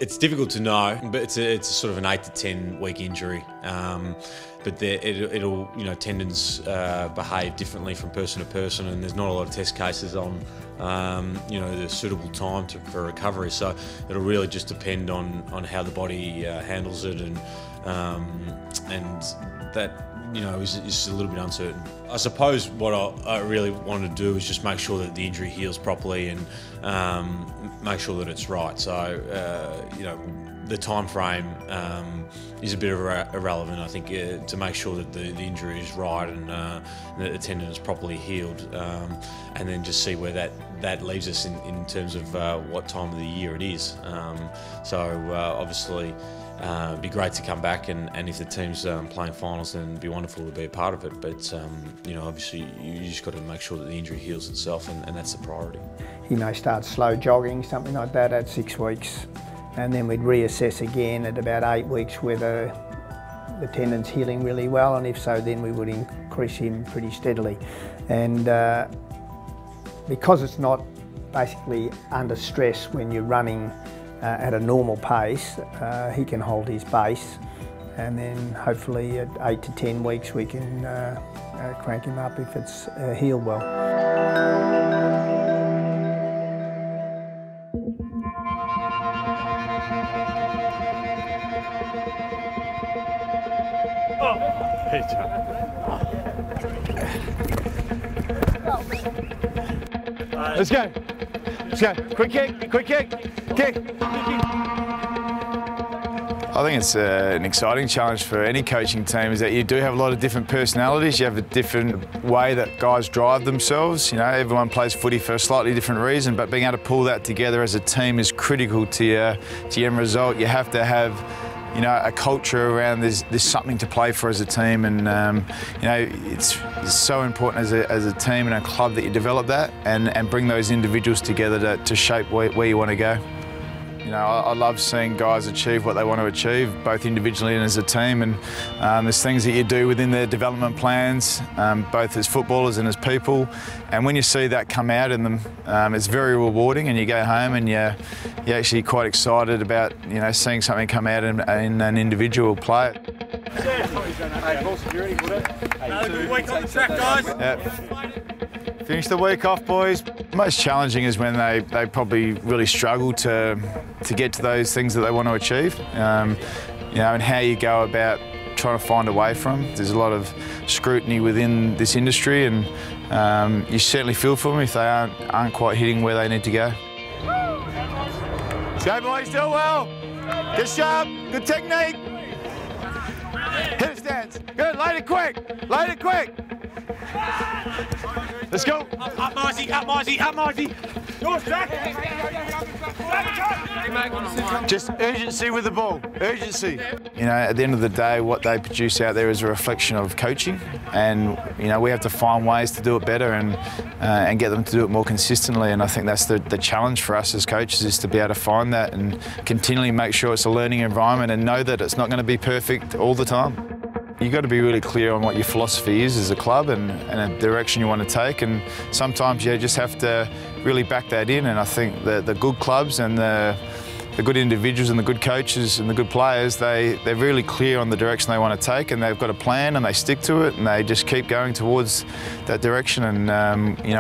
It's difficult to know, but it's sort of an 8 to 10 week injury. But it'll tendons behave differently from person to person, and there's not a lot of test cases on the suitable time for recovery. So it'll really just depend on how the body handles it, and that is a little bit uncertain. I suppose what I really wanted to do is just make sure that the injury heals properly and make sure that it's right. So the time frame is a bit irrelevant. I think to make sure that the injury is right and that the tendon is properly healed, and then just see where that leaves us in terms of what time of the year it is. Obviously. It'd be great to come back, and if the team's playing finals, then it'd be wonderful to be a part of it. But obviously you just got to make sure that the injury heals itself, and that's the priority. He may start slow jogging, something like that, at 6 weeks, and then we'd reassess again at about 8 weeks whether the tendon's healing really well, and if so, then we would increase him pretty steadily. And because it's not basically under stress when you're running at a normal pace, he can hold his base, and then hopefully at 8 to 10 weeks we can crank him up if it's healed well. Let's go. Let's go. Quick kick, quick kick, kick. I think it's an exciting challenge for any coaching team, is that you do have a lot of different personalities. You have a different way that guys drive themselves. Everyone plays footy for a slightly different reason, but being able to pull that together as a team is critical to your end result. You have to have a culture around there's something to play for as a team, and it's so important as a team and a club that you develop that and bring those individuals together to shape where you want to go. I love seeing guys achieve what they want to achieve, both individually and as a team, and there's things that you do within their development plans, both as footballers and as people, and when you see that come out in them, it's very rewarding, and you go home and you're actually quite excited about seeing something come out in an individual player. Good week on the track, guys. Finish the week off, boys. Most challenging is when they probably really struggle to get to those things that they want to achieve, and how you go about trying to find a way from. There's a lot of scrutiny within this industry, and you certainly feel for them if they aren't quite hitting where they need to go. Let's go, boys, do well. Get sharp, good technique. Hit it, stance. Good, load it quick, load it quick. Let's go. Up, Marty, up, Marty, up, Marty. Yours, Jack. Just urgency with the ball, urgency. At the end of the day, what they produce out there is a reflection of coaching, and we have to find ways to do it better and get them to do it more consistently. And I think that's the challenge for us as coaches, is to be able to find that and continually make sure it's a learning environment and know that it's not going to be perfect all the time. You've got to be really clear on what your philosophy is as a club and a direction you want to take, and sometimes you just have to really back that in. And I think the good clubs and the good individuals and the good coaches and the good players, they're really clear on the direction they want to take, and they've got a plan and they stick to it and they just keep going towards that direction. And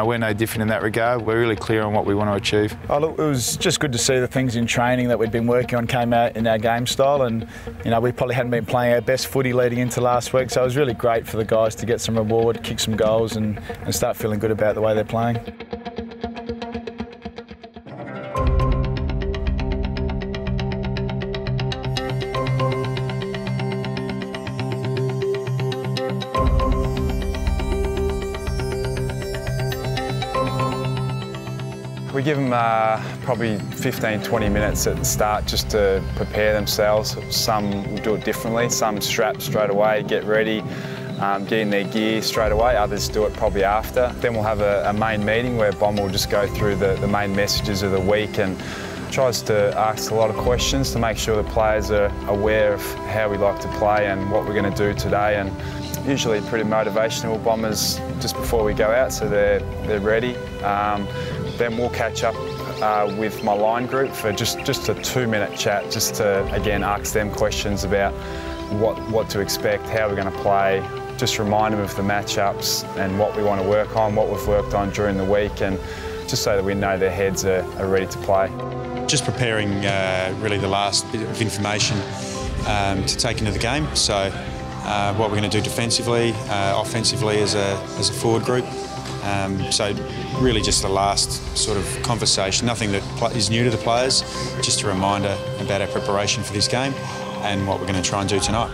we're no different in that regard. We're really clear on what we want to achieve. Oh, look, it was just good to see the things in training that we'd been working on came out in our game style, and we probably hadn't been playing our best footy leading into last week, so it was really great for the guys to get some reward, kick some goals and start feeling good about the way they're playing. We give them probably 15-20 minutes at the start just to prepare themselves. Some will do it differently, some strap straight away, get ready, get in their gear straight away, others do it probably after. Then we'll have a main meeting where Bomber will just go through the main messages of the week and tries to ask a lot of questions to make sure the players are aware of how we like to play and what we're going to do today. And usually pretty motivational, Bombers, just before we go out, so they're ready. Then we'll catch up with my line group for just a 2-minute chat, just to again ask them questions about what to expect, how we're going to play, just remind them of the matchups and what we want to work on, what we've worked on during the week, and just so that we know their heads are ready to play. Just preparing really the last bit of information to take into the game. So what we're going to do defensively, offensively as a forward group. So really just the last sort of conversation, nothing that is new to the players, just a reminder about our preparation for this game and what we're going to try and do tonight.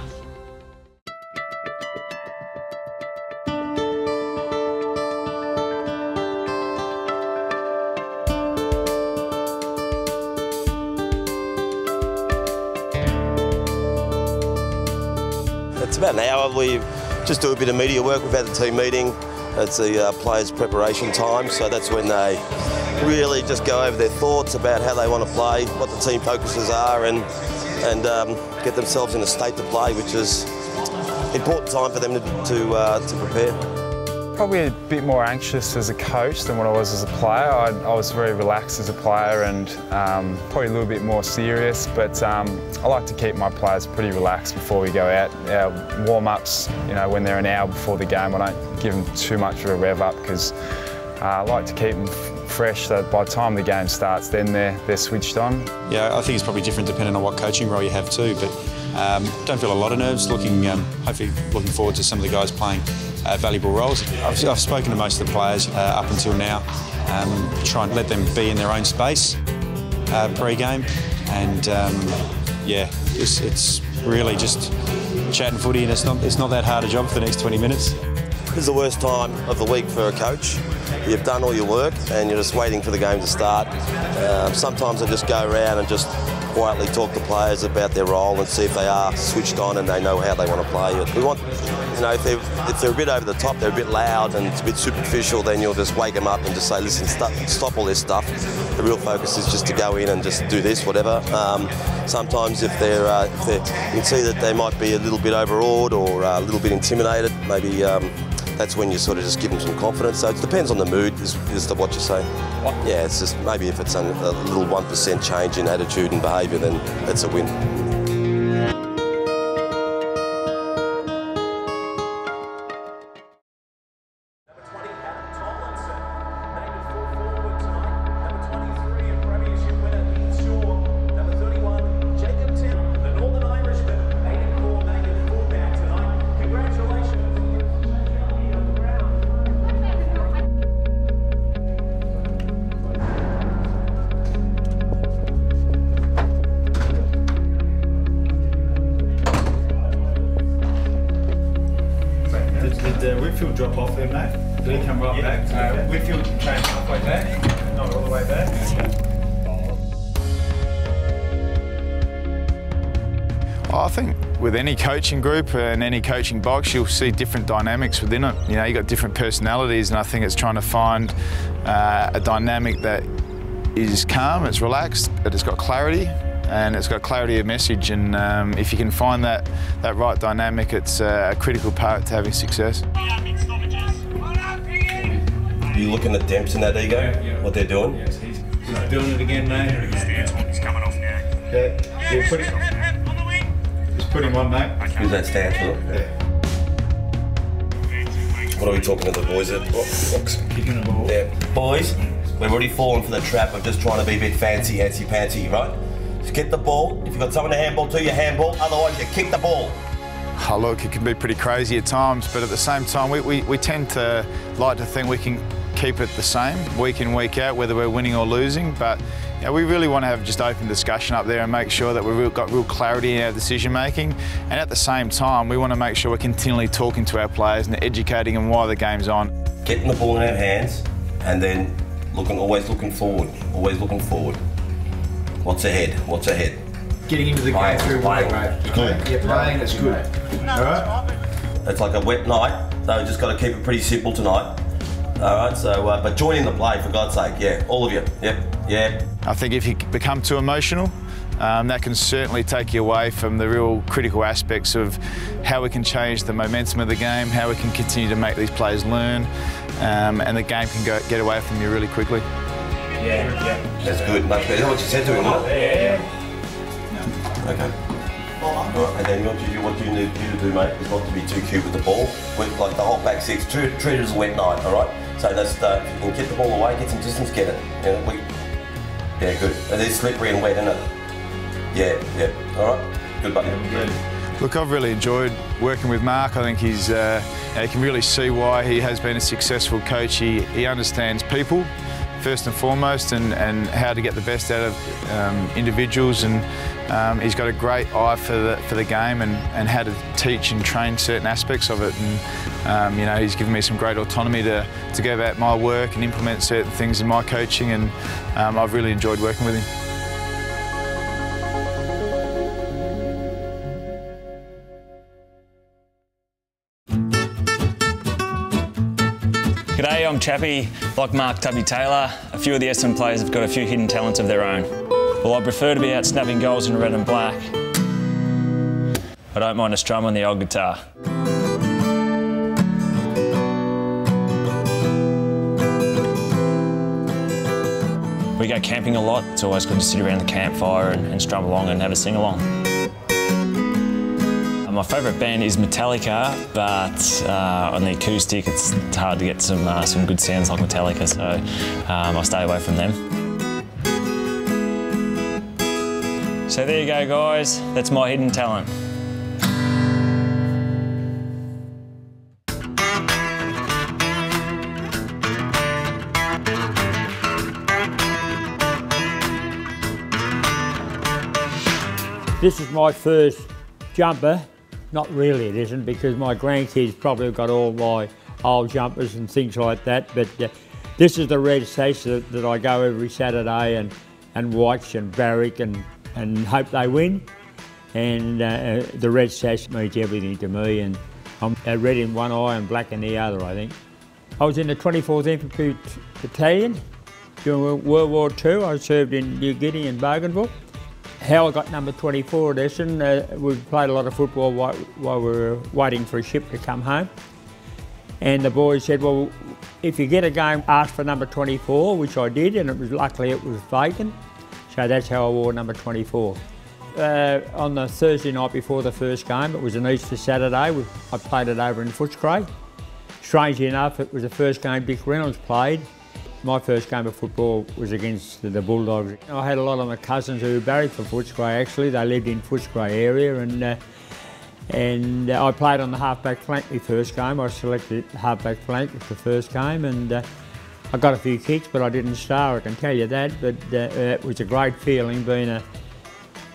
It's about an hour. We just do a bit of media work. We've had the team meeting. It's the players' preparation time, so that's when they really just go over their thoughts about how they want to play, what the team focuses are, and get themselves in a state to play, which is an important time for them to prepare. Probably a bit more anxious as a coach than what I was as a player. I was very relaxed as a player and probably a little bit more serious, but I like to keep my players pretty relaxed before we go out. Our warm-ups, you know, when they're an hour before the game, I don't give them too much of a rev up because I like to keep them fresh so that by the time the game starts, then they're switched on. Yeah, I think it's probably different depending on what coaching role you have too, but don't feel a lot of nerves. Hopefully looking forward to some of the guys playing valuable roles. I've spoken to most of the players up until now, try and let them be in their own space pre-game, and yeah, it's really just chatting footy, and it's not that hard a job for the next 20 minutes. This is the worst time of the week for a coach. You've done all your work and you're just waiting for the game to start. Sometimes I just go around and just quietly talk to players about their role and see if they are switched on and they know how they want to play. We want, you know, if they're a bit over the top, they're a bit loud and it's a bit superficial, then you'll just wake them up and just say, listen, stop all this stuff. The real focus is just to go in and just do this, whatever. Sometimes if you can see that they might be a little bit overawed or a little bit intimidated, maybe that's when you sort of just give them some confidence. So it depends on the mood as to what you're saying. Yeah, it's just maybe if it's a little 1% change in attitude and behaviour, then that's a win. Did Whitfield drop off there, mate? Did he come right back? Whitfield came halfway back, not all the way back. I think with any coaching group and any coaching box, you'll see different dynamics within it. You know, you've got different personalities, and I think it's trying to find a dynamic that is calm, it's relaxed, but it's got clarity. And it's got clarity of message, and if you can find that right dynamic, it's a critical part to having success. You looking at Demps in that ego, what they're doing? Yes, he's doing it again, mate. He's coming off now. Yeah, just put him on, mate. Who's that stance for? Yeah. What are we talking to the boys at? Kicking the ball. Yeah, boys, we've already fallen for the trap of just trying to be a bit fancy-pantsy, right? Just get the ball. If you've got someone to handball to, you handball. Otherwise, you kick the ball. Oh, look, it can be pretty crazy at times, but at the same time, we tend to like to think we can keep it the same week in, week out, whether we're winning or losing. But you know, we really want to have just open discussion up there and make sure that we've got real clarity in our decision making. And at the same time, we want to make sure we're continually talking to our players and educating them why the game's on. Getting the ball in our hands and then always looking forward. Always looking forward. What's ahead? What's ahead? Getting into the game through play, mate. Yeah, playing, it's good. All right? It's like a wet night, so we just got to keep it pretty simple tonight. All right, so, but join in the play, for God's sake, yeah, all of you, yep, yeah. I think if you become too emotional, that can certainly take you away from the real critical aspects of how we can change the momentum of the game, how we can continue to make these players learn, and the game can get away from you really quickly. Yeah. That's good, much better. Is that what you said to him, wasn't it? Yeah. Okay. Right, and then what you need you to do, mate, is not to be too cute with the ball. Like the whole back six, treat it as a wet night, all right? So that's if you can get the ball away, get some distance, get it. Yeah, good. It is slippery and wet, isn't it? Yeah. All right. Good, buddy. Good. Look, I've really enjoyed working with Mark. I think he's, you can really see why he has been a successful coach. He understands people, first and foremost, and how to get the best out of individuals, and he's got a great eye for the game and how to teach and train certain aspects of it. And you know, he's given me some great autonomy to go about my work and implement certain things in my coaching, and I've really enjoyed working with him. G'day, I'm Chappie. Like Mark Tubby Taylor, a few of the Essendon players have got a few hidden talents of their own. Well, I prefer to be out snapping goals in red and black. I don't mind a strum on the old guitar. We go camping a lot. It's always good to sit around the campfire and strum along and have a sing-along. My favourite band is Metallica, but on the acoustic it's hard to get some good sounds like Metallica, so I stay away from them. So there you go, guys. That's my hidden talent. This is my first jumper. Not really, it isn't, because my grandkids probably have got all my old jumpers and things like that, but this is the red sash that I go every Saturday and watch and barrack and hope they win. And the red sash means everything to me, and I'm red in one eye and black in the other, I think. I was in the 24th Infantry Battalion during World War II. I served in New Guinea and Bougainville. How I got number 24 at Essendon, we played a lot of football while we were waiting for a ship to come home. And the boys said, well, if you get a game, ask for number 24, which I did, and luckily it was vacant. So that's how I wore number 24. On the Thursday night before the first game, it was an Easter Saturday, I played it over in Footscray. Strangely enough, it was the first game Dick Reynolds played. My first game of football was against the Bulldogs. I had a lot of my cousins who barracked for Footscray actually. They lived in Footscray area, and I played on the half-back flank my first game. I selected half-back flank for the first game, and I got a few kicks, but I didn't star, I can tell you that. But it was a great feeling being a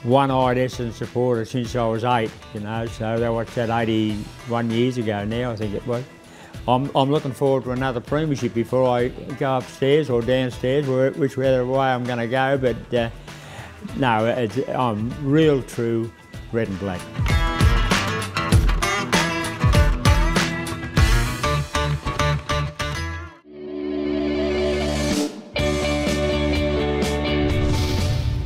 one-eyed Essendon supporter since I was 8, you know. So what's that, 81 years ago now, I think it was. I'm looking forward to another premiership before I go upstairs or downstairs, whichever way I'm going to go, but no, I'm real true red and black.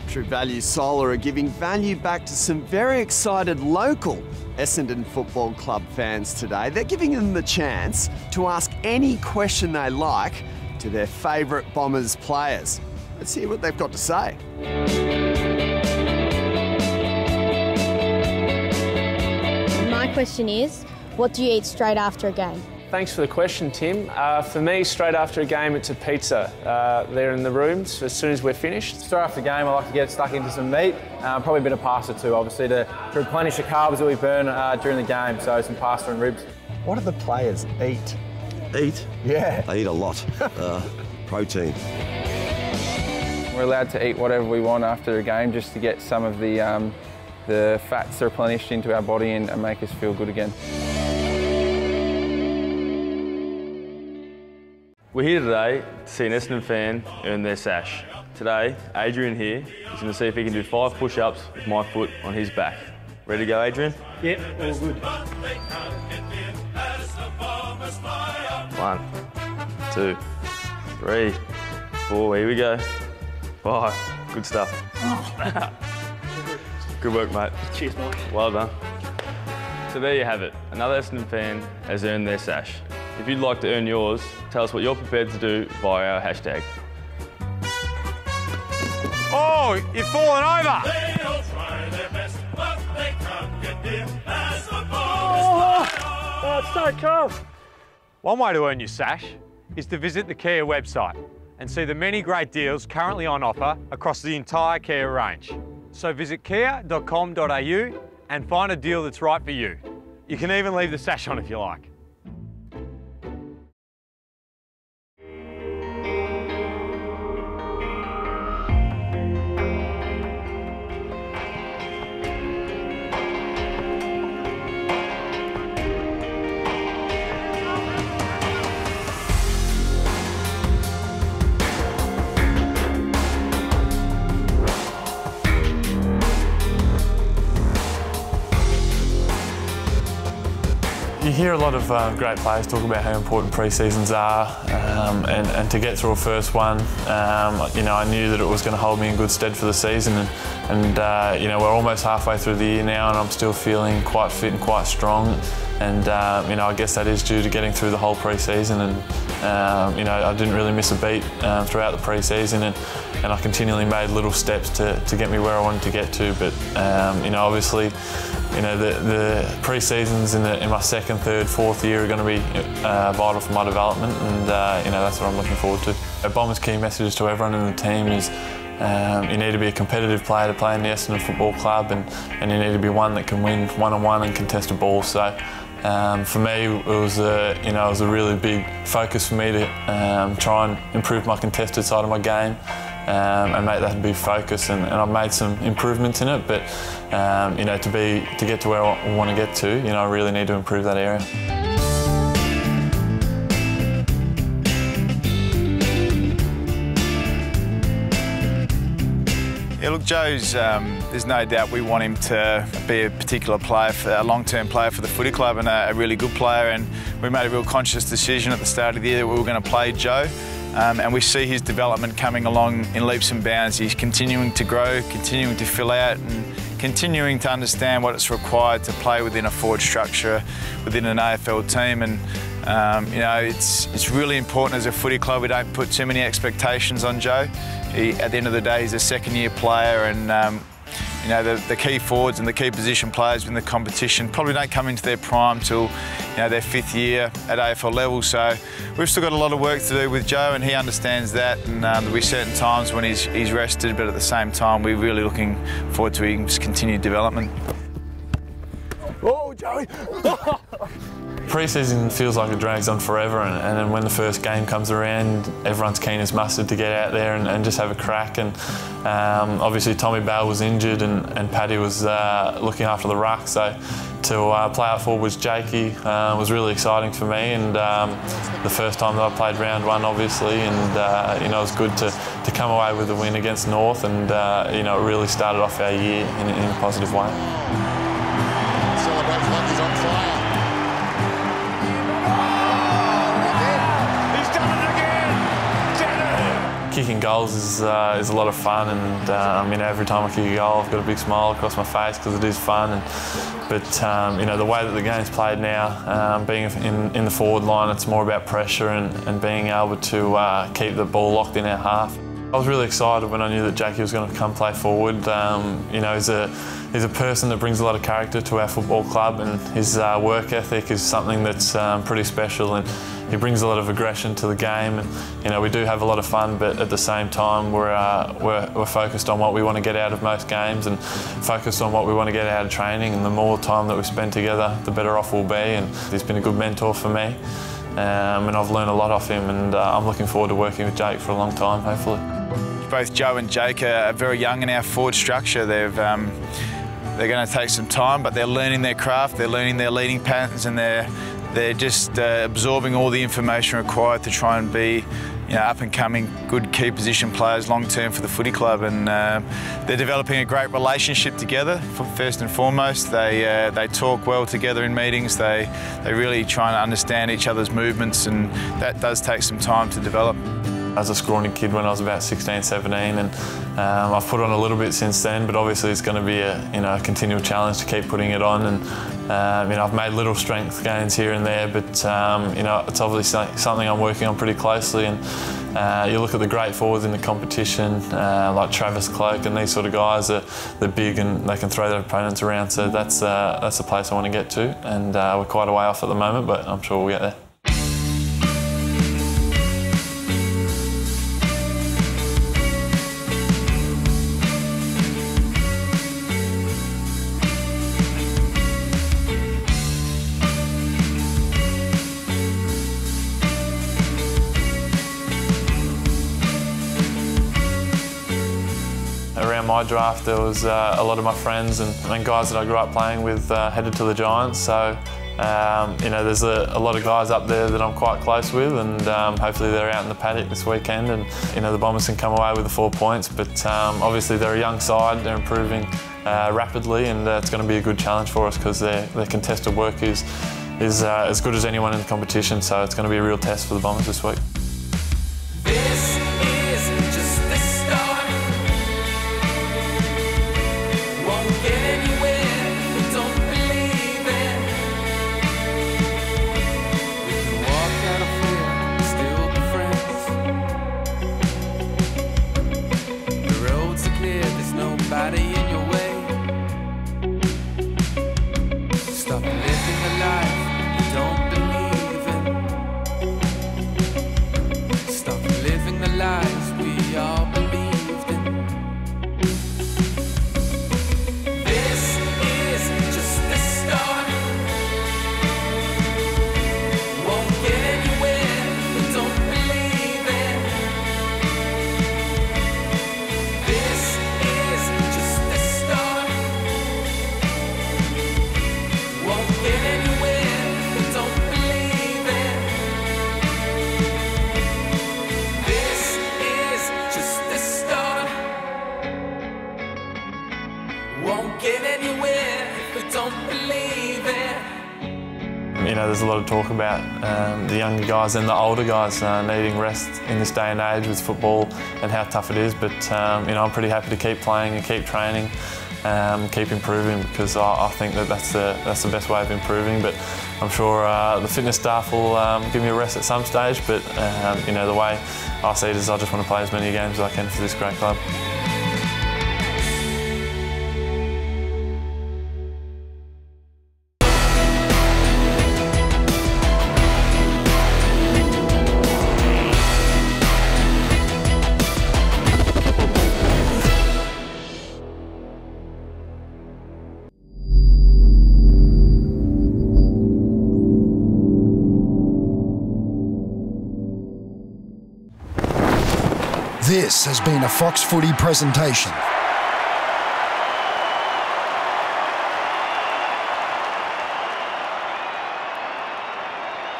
True Value Solar are giving value back to some very excited local Essendon Football Club fans today. They're giving them the chance to ask any question they like to their favourite Bombers players. Let's hear what they've got to say. My question is, what do you eat straight after a game? Thanks for the question, Tim. For me, straight after a game, it's a pizza. There in the rooms as soon as we're finished. Straight after a game, I like to get stuck into some meat, probably a bit of pasta too, obviously, to replenish the carbs that we burn during the game, so some pasta and ribs. What do the players eat? Eat? Yeah. They eat a lot. Protein. We're allowed to eat whatever we want after a game just to get some of the fats replenished into our body and make us feel good again. We're here today to see an Essendon fan earn their sash. Today, Adrian here is going to see if he can do 5 push-ups with my foot on his back. Ready to go, Adrian? Yep, all good. 1, 2, 3, 4, here we go. 5, good stuff. Good work, mate. Cheers, Mike. Well done. So there you have it. Another Essendon fan has earned their sash. If you'd like to earn yours, tell us what you're prepared to do via our hashtag. Oh, you've fallen over. Oh, it's so cool. One way to earn your sash is to visit the Kia website and see the many great deals currently on offer across the entire Kia range. So visit kia.com.au and find a deal that's right for you. You can even leave the sash on if you like. You hear a lot of great players talk about how important pre-seasons are, and to get through a first one, you know, I knew that it was going to hold me in good stead for the season, and you know, we're almost halfway through the year now, and I'm still feeling quite fit and quite strong, and you know, I guess that is due to getting through the whole pre-season, and you know, I didn't really miss a beat throughout the pre-season, and I continually made little steps to get me where I wanted to get to, but you know, obviously, you know, the pre-seasons in my second, third, fourth year are going to be vital for my development, and you know, that's what I'm looking forward to. Bombers' key messages to everyone in the team is you need to be a competitive player to play in the Essendon Football Club, and you need to be one that can win one-on-one and contest a ball. So for me, it was you know, it was a really big focus for me to try and improve my contested side of my game. And make that a big focus, and I've made some improvements in it, but you know, to get to where I want to get to, you know, I really need to improve that area. Yeah, look, Joe's, there's no doubt we want him to be a particular player, a long-term player for the footy club, and a really good player, and we made a real conscious decision at the start of the year that we were going to play Joe. And we see his development coming along in leaps and bounds. He's continuing to grow, continuing to fill out, and continuing to understand what it's required to play within a forward structure, within an AFL team. And you know, it's really important as a footy club we don't put too many expectations on Joe. At the end of the day, he's a second-year player, and you know, the key forwards and the key position players in the competition probably don't come into their prime till, you know, their fifth year at AFL level. So we've still got a lot of work to do with Joe, and he understands that, and there'll be certain times when he's rested, but at the same time we're really looking forward to his continued development. Oh, Joey! Pre-season feels like it drags on forever, and then when the first game comes around, everyone's keen as mustard to get out there and just have a crack. And obviously Tommy Bale was injured, and Paddy was looking after the ruck, so to play out forward was Jakey was really exciting for me, and the first time that I played round one, obviously, and you know, it was good to come away with a win against North, and you know, it really started off our year in a positive way. Celebrates like he's on fire. Kicking goals is a lot of fun, and you know, every time I kick a goal, I've got a big smile across my face because it is fun. But you know, the way that the game's played now, being in the forward line, it's more about pressure and being able to keep the ball locked in our half. I was really excited when I knew that Jakey was going to come play forward. You know, he's a person that brings a lot of character to our football club, and his work ethic is something that's pretty special, and he brings a lot of aggression to the game. And you know, we do have a lot of fun, but at the same time we're focused on what we want to get out of most games, and focused on what we want to get out of training, and the more time that we spend together, the better off we'll be. And he's been a good mentor for me, and I've learned a lot off him, and I'm looking forward to working with Jake for a long time, hopefully. Both Joe and Jake are very young in our forward structure. They're going to take some time, but they're learning their craft, they're learning their leading patterns, and they're just absorbing all the information required to try and be, you know, up-and-coming, good key position players long-term for the footy club. And they're developing a great relationship together, first and foremost. They talk well together in meetings. They really try and understand each other's movements, and that does take some time to develop. I was a scrawny kid when I was about 16, 17, and I've put on a little bit since then, but obviously it's going to be a continual challenge to keep putting it on, and I've made little strength gains here and there, but it's obviously something I'm working on pretty closely. And you look at the great forwards in the competition, like Travis Cloak and these sort of guys. They're big and they can throw their opponents around. So that's the place I want to get to. And we're quite a way off at the moment, but I'm sure we'll get there. Around my draft, there was a lot of my friends and guys that I grew up playing with headed to the Giants. So, there's a lot of guys up there that I'm quite close with, and hopefully they're out in the paddock this weekend. And the Bombers can come away with the 4 points. But obviously they're a young side, they're improving rapidly, and it's going to be a good challenge for us because their contested work is as good as anyone in the competition. So it's going to be a real test for the Bombers this week. There's a lot of talk about the younger guys and the older guys needing rest in this day and age with football and how tough it is. But I'm pretty happy to keep playing and keep training, keep improving, because I think that's the best way of improving. But I'm sure the fitness staff will give me a rest at some stage. But the way I see it is I just want to play as many games as I can for this great club. This has been a Fox Footy presentation.